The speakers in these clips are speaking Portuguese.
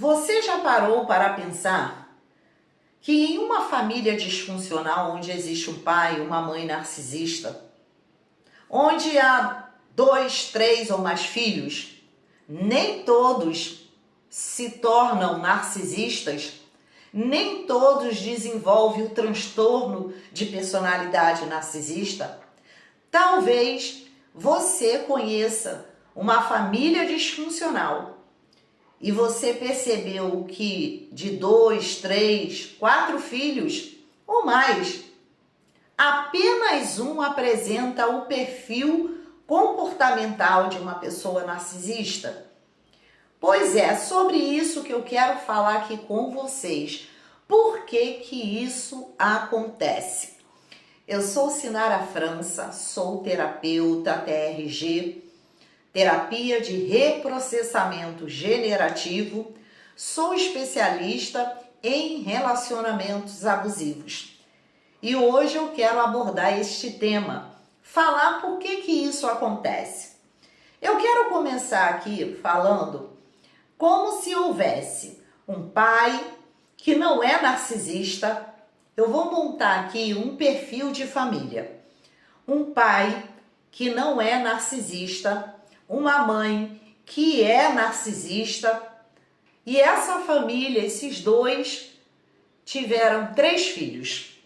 Você já parou para pensar que em uma família disfuncional, onde existe um pai e uma mãe narcisista, onde há 2, 3 ou mais filhos, nem todos se tornam narcisistas, nem todos desenvolvem o transtorno de personalidade narcisista? Talvez você conheça uma família disfuncional e você percebeu que de 2, 3, 4 filhos ou mais, apenas um apresenta o perfil comportamental de uma pessoa narcisista? Pois é, sobre isso que eu quero falar aqui com vocês. Por que que isso acontece? Eu sou Sinara França, sou terapeuta TRG, terapia de reprocessamento generativo, sou especialista em relacionamentos abusivos. E hoje eu quero abordar este tema, falar por que que isso acontece. Eu quero começar aqui falando como se houvesse um pai que não é narcisista. Eu vou montar aqui um perfil de família. Um pai que não é narcisista, uma mãe que é narcisista, e essa família, esses dois, tiveram 3 filhos.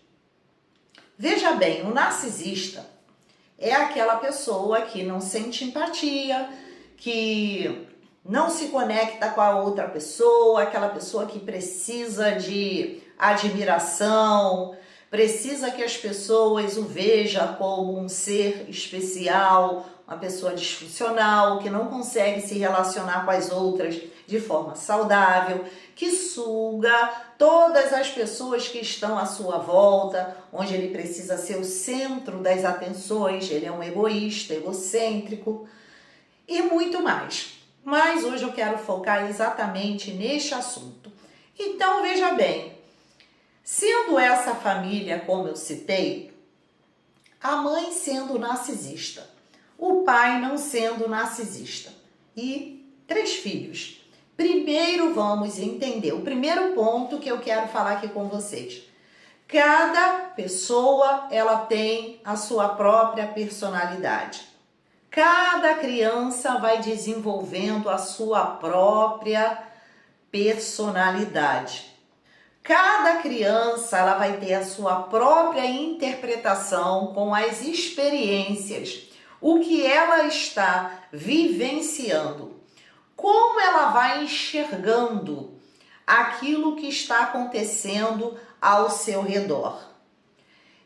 Veja bem, o narcisista é aquela pessoa que não sente empatia, que não se conecta com a outra pessoa, aquela pessoa que precisa de admiração, precisa que as pessoas o vejam como um ser especial, uma pessoa disfuncional, que não consegue se relacionar com as outras de forma saudável, que suga todas as pessoas que estão à sua volta, onde ele precisa ser o centro das atenções, ele é um egoísta, egocêntrico e muito mais. Mas hoje eu quero focar exatamente neste assunto. Então, veja bem, sendo essa família, como eu citei, a mãe sendo narcisista, o pai não sendo narcisista e 3 filhos. Primeiro vamos entender, o primeiro ponto que eu quero falar aqui com vocês. Cada pessoa, ela tem a sua própria personalidade. Cada criança vai desenvolvendo a sua própria personalidade. Cada criança, ela vai ter a sua própria interpretação com as experiências, o que ela está vivenciando, como ela vai enxergando aquilo que está acontecendo ao seu redor.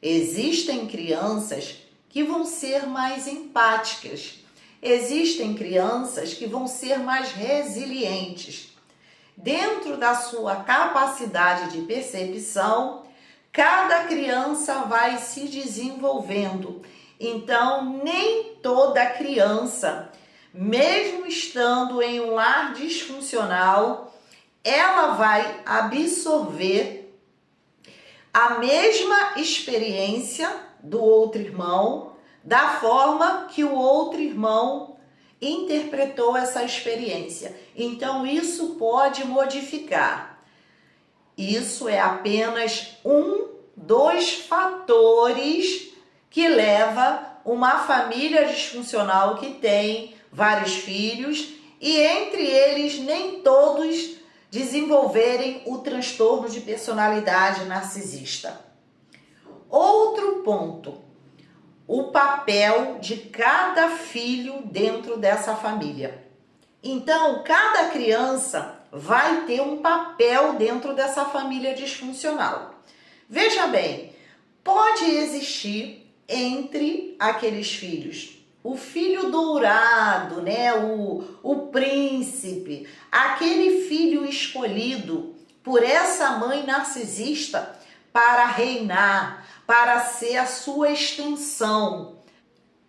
Existem crianças que vão ser mais empáticas. Existem crianças que vão ser mais resilientes. Dentro da sua capacidade de percepção, cada criança vai se desenvolvendo. Então, nem toda criança, mesmo estando em um lar disfuncional, ela vai absorver a mesma experiência do outro irmão, da forma que o outro irmão interpretou essa experiência. Então, isso pode modificar. Isso é apenas um dos fatores que leva uma família disfuncional que tem vários filhos e entre eles nem todos desenvolverem o transtorno de personalidade narcisista. Outro ponto, o papel de cada filho dentro dessa família. Então, cada criança vai ter um papel dentro dessa família disfuncional. Veja bem, pode existir entre aqueles filhos o filho dourado, né? O príncipe, aquele filho escolhido por essa mãe narcisista para reinar, para ser a sua extensão,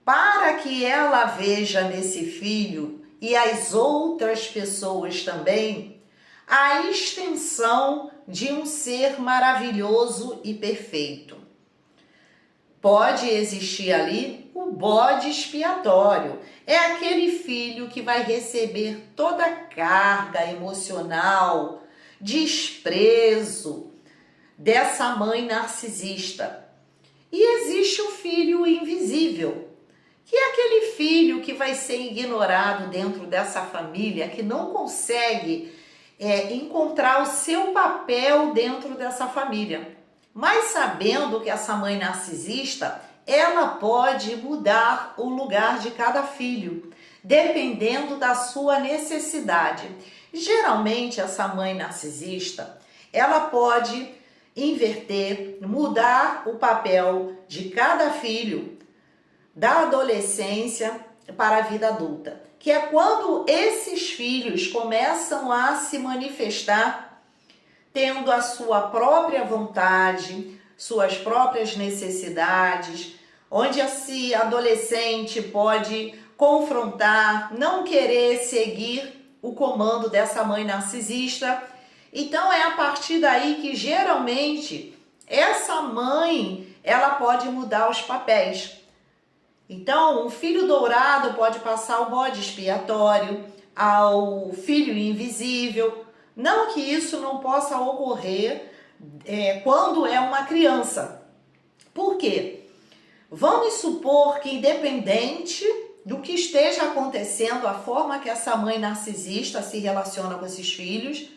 para que ela veja nesse filho e as outras pessoas também a extensão de um ser maravilhoso e perfeito. pode existir ali o bode expiatório. É aquele filho que vai receber toda a carga emocional, desprezo dessa mãe narcisista. E existe o filho invisível, que é aquele filho que vai ser ignorado dentro dessa família, que não consegue encontrar o seu papel dentro dessa família. Mas sabendo que essa mãe narcisista, ela pode mudar o lugar de cada filho, dependendo da sua necessidade. Geralmente, essa mãe narcisista, ela pode inverter, mudar o papel de cada filho da adolescência para a vida adulta, que é quando esses filhos começam a se manifestar tendo a sua própria vontade, suas próprias necessidades, onde esse adolescente pode confrontar, não querer seguir o comando dessa mãe narcisista. Então é a partir daí que geralmente essa mãe, ela pode mudar os papéis. Então, o filho dourado pode passar o bode expiatório ao filho invisível. Não que isso não possa ocorrer quando é uma criança. Por quê? Vamos supor que, independente do que esteja acontecendo, a forma que essa mãe narcisista se relaciona com esses filhos,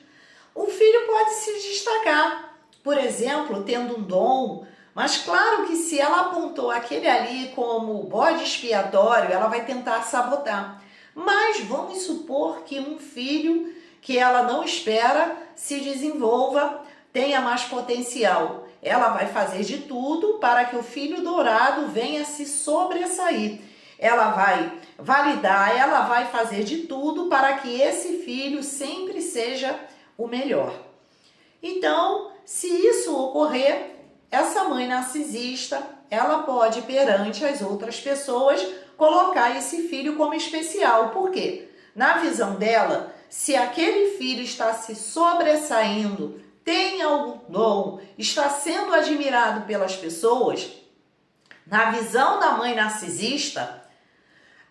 o filho pode se destacar, por exemplo, tendo um dom. Mas claro que se ela apontou aquele ali como bode expiatório, ela vai tentar sabotar. Mas vamos supor que um filho que ela não espera se desenvolva, tenha mais potencial. Ela vai fazer de tudo para que o filho dourado venha se sobressair. Ela vai validar, ela vai fazer de tudo para que esse filho sempre seja o melhor. Então, se isso ocorrer, essa mãe narcisista, ela pode, perante as outras pessoas, colocar esse filho como especial. Por quê? Na visão dela, se aquele filho está se sobressaindo, tem algum dom, está sendo admirado pelas pessoas, na visão da mãe narcisista,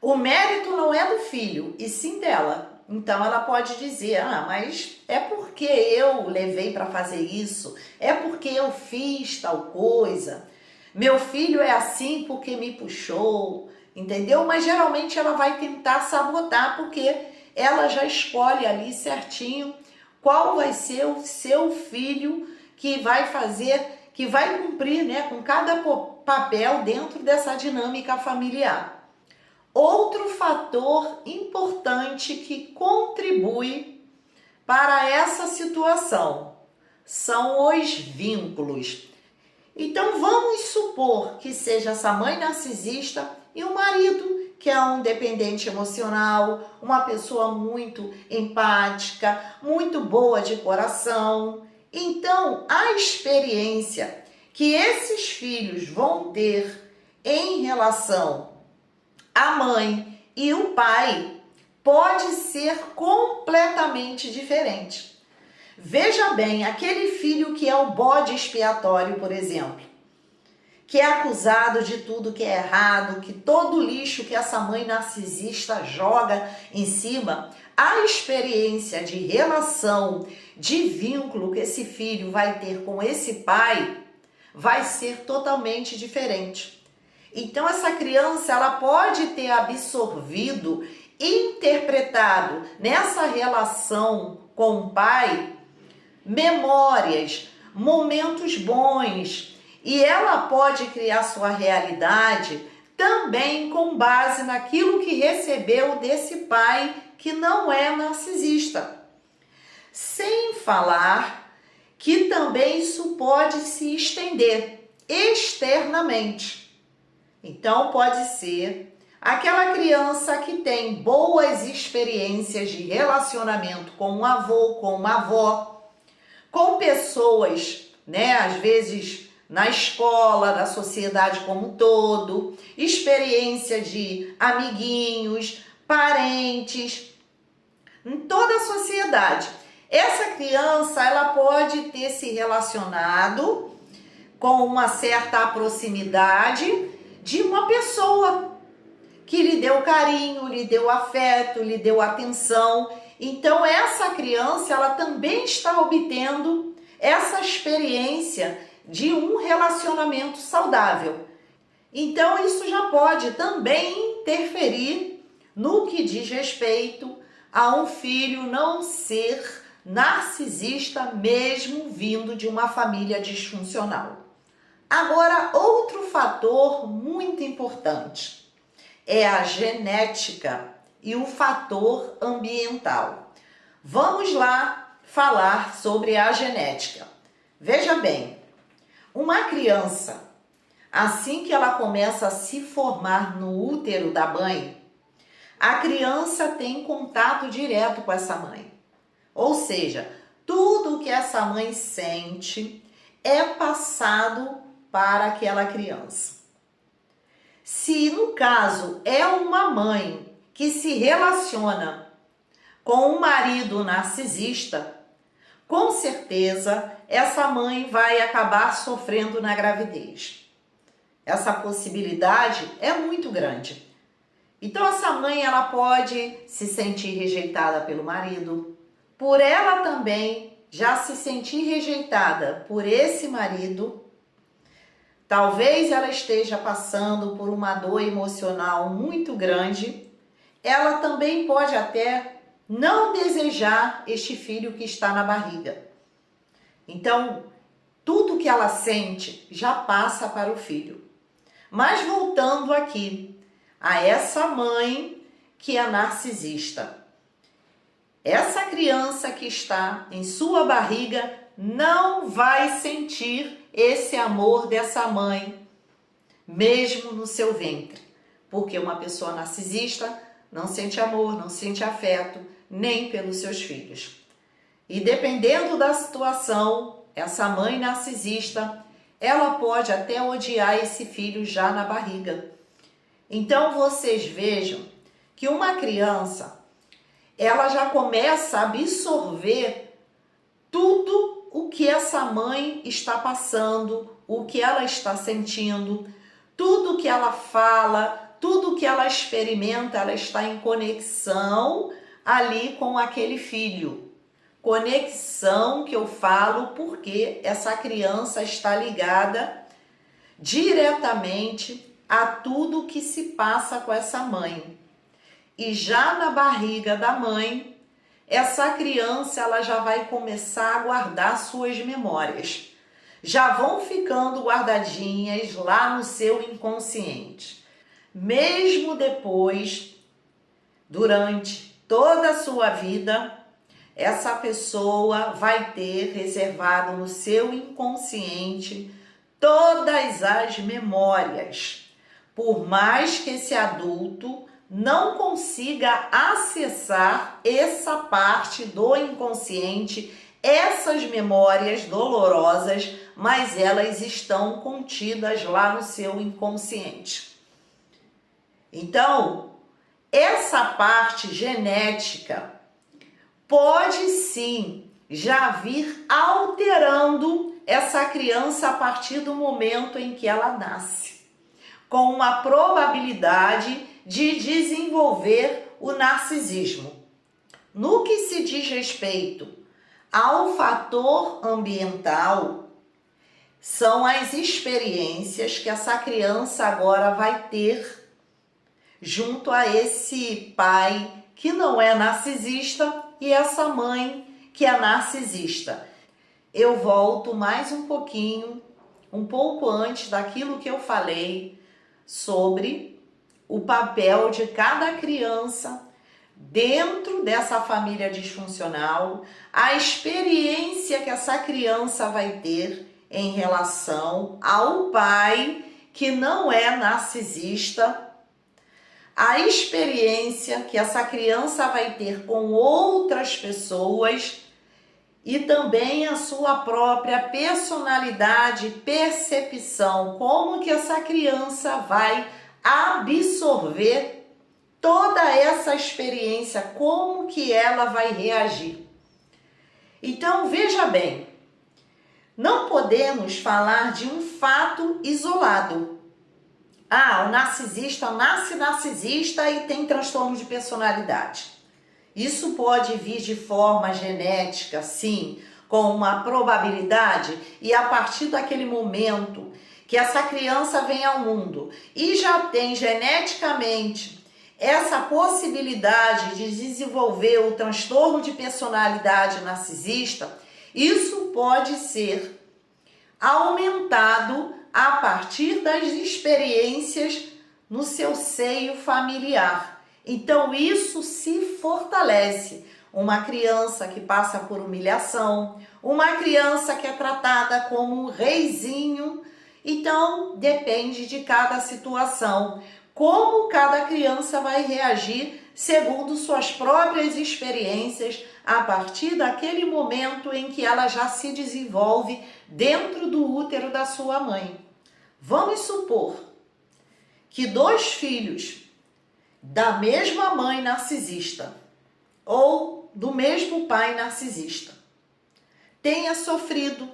o mérito não é do filho, e sim dela. Então ela pode dizer, mas é porque eu levei para fazer isso, é porque eu fiz tal coisa, meu filho é assim porque me puxou, entendeu? Mas geralmente ela vai tentar sabotar porque ela já escolhe ali certinho qual vai ser o seu filho que vai fazer, que vai cumprir, né, com cada papel dentro dessa dinâmica familiar. Outro fator importante que contribui para essa situação são os vínculos. Então vamos supor que seja essa mãe narcisista e o marido, que é um dependente emocional, uma pessoa muito empática, muito boa de coração. Então a experiência que esses filhos vão ter em relação a mãe e o pai pode ser completamente diferente. Veja bem, aquele filho que é o bode expiatório, por exemplo, que é acusado de tudo que é errado, que todo lixo que essa mãe narcisista joga em cima, a experiência de relação, de vínculo que esse filho vai ter com esse pai vai ser totalmente diferente. Então essa criança, ela pode ter absorvido, interpretado nessa relação com o pai memórias, momentos bons, e ela pode criar sua realidade também com base naquilo que recebeu desse pai que não é narcisista. Sem falar que também isso pode se estender externamente. Então pode ser aquela criança que tem boas experiências de relacionamento com um avô, com uma avó, com pessoas, né, às vezes na escola, na sociedade como um todo, experiência de amiguinhos, parentes, em toda a sociedade. Essa criança, ela pode ter se relacionado com uma certa proximidade de uma pessoa que lhe deu carinho, lhe deu afeto, lhe deu atenção. Então essa criança, ela também está obtendo essa experiência de um relacionamento saudável. Então isso já pode também interferir no que diz respeito a um filho não ser narcisista, mesmo vindo de uma família disfuncional. Agora, outro fator muito importante é a genética e o fator ambiental. Vamos lá falar sobre a genética. Veja bem, uma criança, assim que ela começa a se formar no útero da mãe, a criança tem contato direto com essa mãe. Ou seja, tudo que essa mãe sente é passado para aquela criança. Se no caso é uma mãe que se relaciona com um marido narcisista, com certeza essa mãe vai acabar sofrendo na gravidez. Essa possibilidade é muito grande. Então essa mãe, ela pode se sentir rejeitada pelo marido, por ela também já se sentir rejeitada por esse marido. Talvez ela esteja passando por uma dor emocional muito grande. Ela também pode até não desejar este filho que está na barriga. Então, tudo que ela sente já passa para o filho. Mas voltando aqui a essa mãe que é narcisista. Essa criança que está em sua barriga não vai sentir esse amor dessa mãe, mesmo no seu ventre. Porque uma pessoa narcisista não sente amor, não sente afeto, nem pelos seus filhos. E dependendo da situação, essa mãe narcisista, ela pode até odiar esse filho já na barriga. Então vocês vejam que uma criança, ela já começa a absorver tudo o que essa mãe está passando, o que ela está sentindo, tudo que ela fala, tudo que ela experimenta, ela está em conexão ali com aquele filho. Conexão que eu falo porque essa criança está ligada diretamente a tudo que se passa com essa mãe. E já na barriga da mãe, essa criança, ela já vai começar a guardar suas memórias. Já vão ficando guardadinhas lá no seu inconsciente. Mesmo depois, durante toda a sua vida, essa pessoa vai ter reservado no seu inconsciente todas as memórias. Por mais que esse adulto não consiga acessar essa parte do inconsciente, essas memórias dolorosas, mas elas estão contidas lá no seu inconsciente. Então, essa parte genética pode sim já vir alterando essa criança a partir do momento em que ela nasce, com uma probabilidade de desenvolver o narcisismo. No que se diz respeito ao fator ambiental, são as experiências que essa criança agora vai ter junto a esse pai que não é narcisista e essa mãe que é narcisista. Eu volto mais um pouquinho, um pouco antes daquilo que eu falei sobre o papel de cada criança dentro dessa família disfuncional, a experiência que essa criança vai ter em relação ao pai que não é narcisista, a experiência que essa criança vai ter com outras pessoas e também a sua própria personalidade, percepção, como que essa criança vai absorver toda essa experiência, como que ela vai reagir. Então, veja bem, Não podemos falar de um fato isolado. Ah, o narcisista nasce narcisista e tem transtorno de personalidade. Isso pode vir de forma genética, sim, com uma probabilidade, e a partir daquele momento que essa criança vem ao mundo e já tem geneticamente essa possibilidade de desenvolver o transtorno de personalidade narcisista, isso pode ser aumentado a partir das experiências no seu seio familiar. Então isso se fortalece. Uma criança que passa por humilhação, uma criança que é tratada como um reizinho. Então depende de cada situação, como cada criança vai reagir segundo suas próprias experiências a partir daquele momento em que ela já se desenvolve dentro do útero da sua mãe. Vamos supor que 2 filhos da mesma mãe narcisista ou do mesmo pai narcisista tenha sofrido,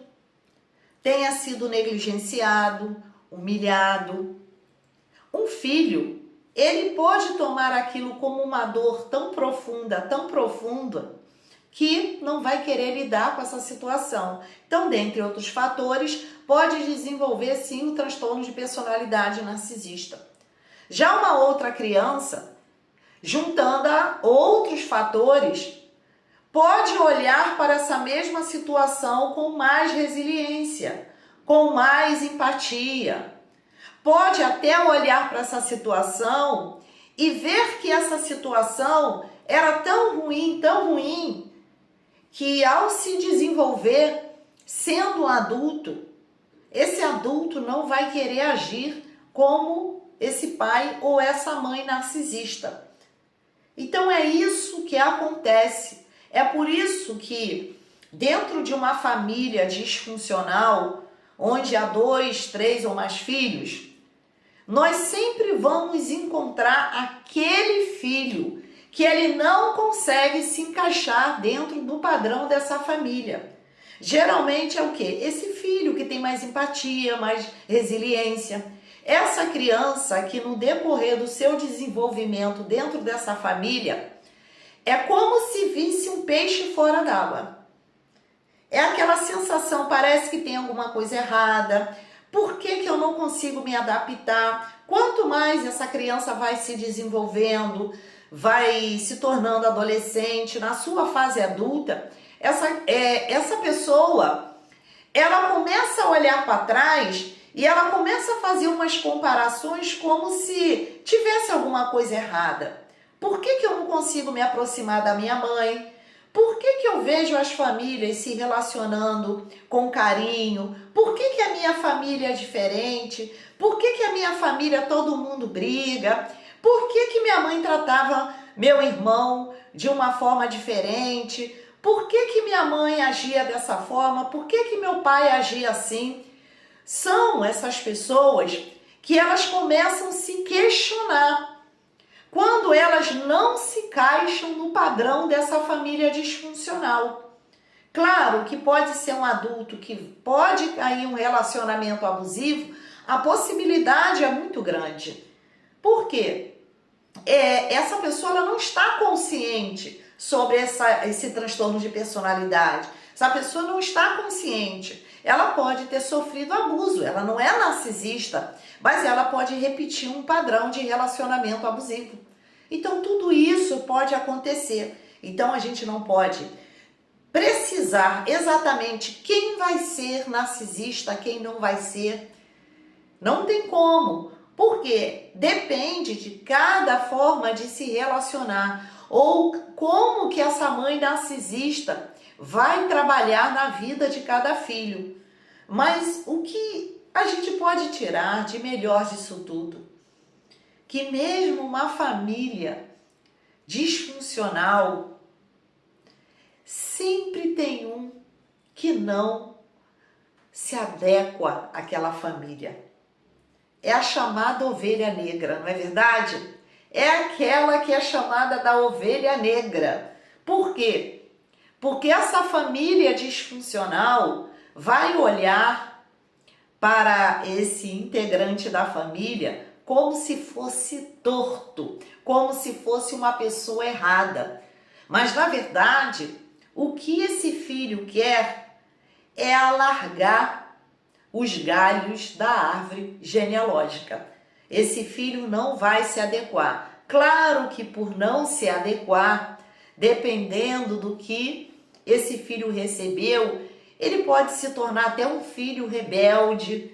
tenha sido negligenciado, humilhado. Um filho, ele pode tomar aquilo como uma dor tão profunda, que não vai querer lidar com essa situação. Então, dentre outros fatores, pode desenvolver sim o transtorno de personalidade narcisista. Já uma outra criança, juntando a outros fatores, pode olhar para essa mesma situação com mais resiliência, com mais empatia. Pode até olhar para essa situação e ver que essa situação era tão ruim, que ao se desenvolver sendo um adulto, esse adulto não vai querer agir como esse pai ou essa mãe narcisista. Então é isso que acontece. É por isso que dentro de uma família disfuncional, onde há 2, 3 ou mais filhos, nós sempre vamos encontrar aquele filho que ele não consegue se encaixar dentro do padrão dessa família. Geralmente é o quê? Esse filho que tem mais empatia, mais resiliência. Essa criança que no decorrer do seu desenvolvimento dentro dessa família é como se visse um peixe fora d'água. É aquela sensação, parece que tem alguma coisa errada. Por que eu não consigo me adaptar? Quanto mais essa criança vai se desenvolvendo, vai se tornando adolescente, na sua fase adulta, essa pessoa, ela começa a olhar para trás e ela começa a fazer umas comparações como se tivesse alguma coisa errada. Por que eu não consigo me aproximar da minha mãe? Por que eu vejo as famílias se relacionando com carinho? Por que a minha família é diferente? Por que a minha família todo mundo briga? Por que minha mãe tratava meu irmão de uma forma diferente? Por que minha mãe agia dessa forma? Por que meu pai agia assim? São essas pessoas que elas começam a se questionar quando elas não se encaixam no padrão dessa família disfuncional. Claro que pode ser um adulto que pode cair em um relacionamento abusivo, a possibilidade é muito grande. Por quê? Essa pessoa ela não está consciente sobre esse transtorno de personalidade. Essa pessoa não está consciente. Ela pode ter sofrido abuso, ela não é narcisista, mas ela pode repetir um padrão de relacionamento abusivo. Então tudo isso pode acontecer. Então a gente não pode precisar exatamente quem vai ser narcisista, quem não vai ser. Não tem como, porque depende de cada forma de se relacionar ou como que essa mãe narcisista vai trabalhar na vida de cada filho. Mas o que a gente pode tirar de melhor disso tudo? Que mesmo uma família disfuncional sempre tem um que não se adequa àquela família. É a chamada ovelha negra, não é verdade? É aquela que é chamada da ovelha negra. Por quê? Porque essa família disfuncional vai olhar para esse integrante da família como se fosse torto, como se fosse uma pessoa errada. Mas, na verdade, o que esse filho quer é alargar os galhos da árvore genealógica. Esse filho não vai se adequar. Claro que por não se adequar, dependendo do que esse filho recebeu, ele pode se tornar até um filho rebelde.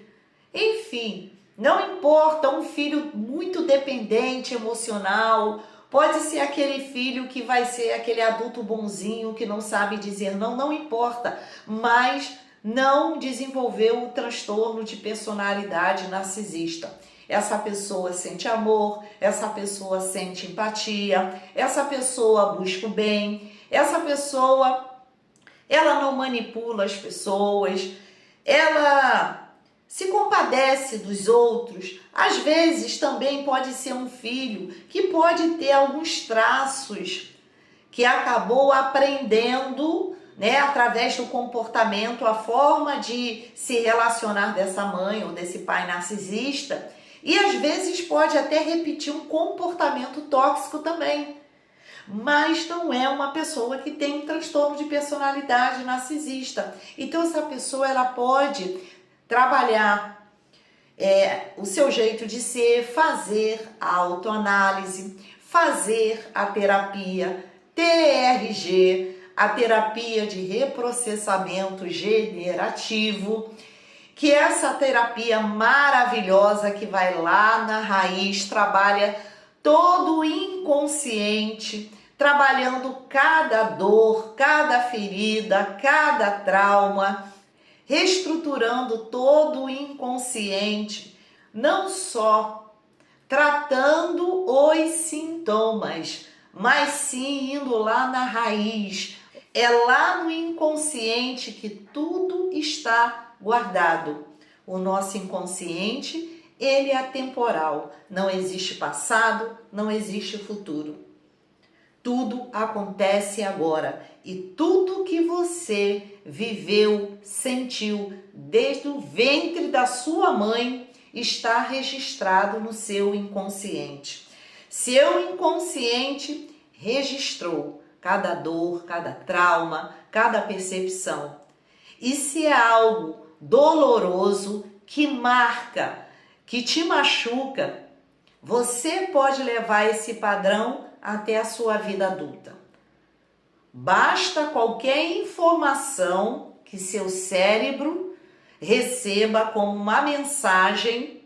Enfim, não importa, um filho muito dependente emocional, pode ser aquele filho que vai ser aquele adulto bonzinho que não sabe dizer não, não importa, mas não desenvolveu o transtorno de personalidade narcisista. Essa pessoa sente amor, essa pessoa sente empatia, essa pessoa busca o bem, essa pessoa, ela não manipula as pessoas, ela se compadece dos outros. Às vezes também pode ser um filho que pode ter alguns traços que acabou aprendendo, né, através do comportamento, a forma de se relacionar dessa mãe ou desse pai narcisista, e às vezes pode até repetir um comportamento tóxico também. Mas não é uma pessoa que tem um transtorno de personalidade narcisista. Então essa pessoa, ela pode trabalhar o seu jeito de ser, fazer a autoanálise, fazer a terapia TRG, a terapia de reprocessamento generativo, que é essa terapia maravilhosa que vai lá na raiz, trabalha todo o inconsciente, trabalhando cada dor, cada ferida, cada trauma, reestruturando todo o inconsciente, não só tratando os sintomas, mas sim indo lá na raiz. É lá no inconsciente que tudo está guardado. O nosso inconsciente, ele é atemporal. Não existe passado, não existe futuro. Tudo acontece agora. E tudo que você viveu, sentiu desde o ventre da sua mãe está registrado no seu inconsciente. Seu inconsciente registrou cada dor, cada trauma, cada percepção. E se é algo doloroso, que marca, que te machuca, você pode levar esse padrão até a sua vida adulta. Basta qualquer informação que seu cérebro receba como uma mensagem,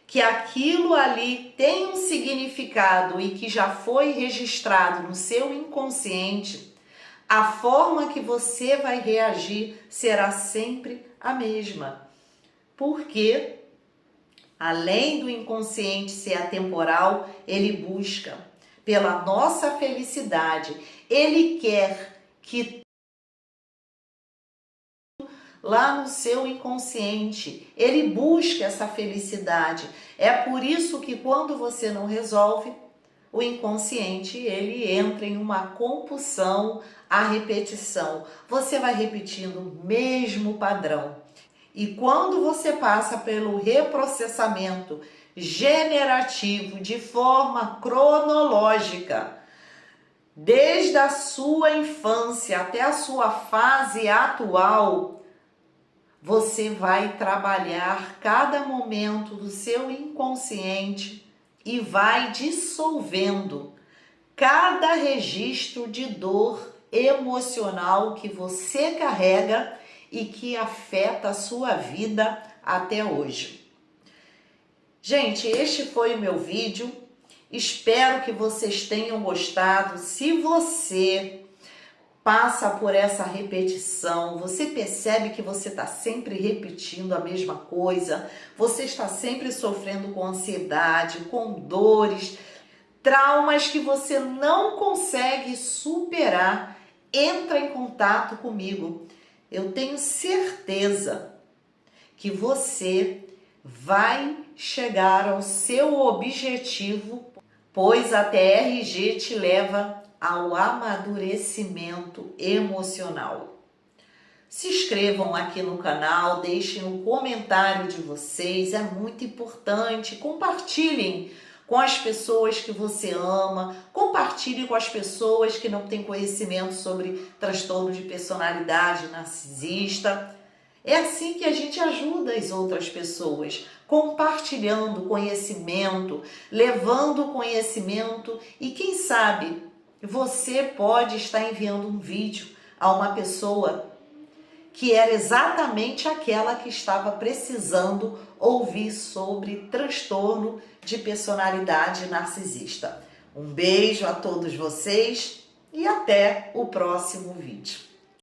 que aquilo ali tem um significado e que já foi registrado no seu inconsciente, a forma que você vai reagir será sempre a mesma. Porque, além do inconsciente ser atemporal, ele busca pela nossa felicidade. Ele quer que lá no seu inconsciente, ele busca essa felicidade. É por isso que quando você não resolve, o inconsciente, ele entra em uma compulsão à repetição. Você vai repetindo o mesmo padrão. E quando você passa pelo reprocessamento generativo de forma cronológica, desde a sua infância até a sua fase atual, você vai trabalhar cada momento do seu inconsciente e vai dissolvendo cada registro de dor emocional que você carrega e que afeta a sua vida até hoje. Gente, este foi o meu vídeo. Espero que vocês tenham gostado. Se você passa por essa repetição, você percebe que você está sempre repetindo a mesma coisa, você está sempre sofrendo com ansiedade, com dores, traumas que você não consegue superar, entra em contato comigo. Eu tenho certeza que você vai chegar ao seu objetivo, pois a TRG te leva ao amadurecimento emocional. Se inscrevam aqui no canal, deixem um comentário de vocês, é muito importante. Compartilhem com as pessoas que você ama, compartilhe com as pessoas que não têm conhecimento sobre transtorno de personalidade narcisista. É assim que a gente ajuda as outras pessoas, compartilhando conhecimento, levando conhecimento e quem sabe você pode estar enviando um vídeo a uma pessoa que era exatamente aquela que estava precisando ouvir sobre transtorno de personalidade narcisista. Um beijo a todos vocês e até o próximo vídeo.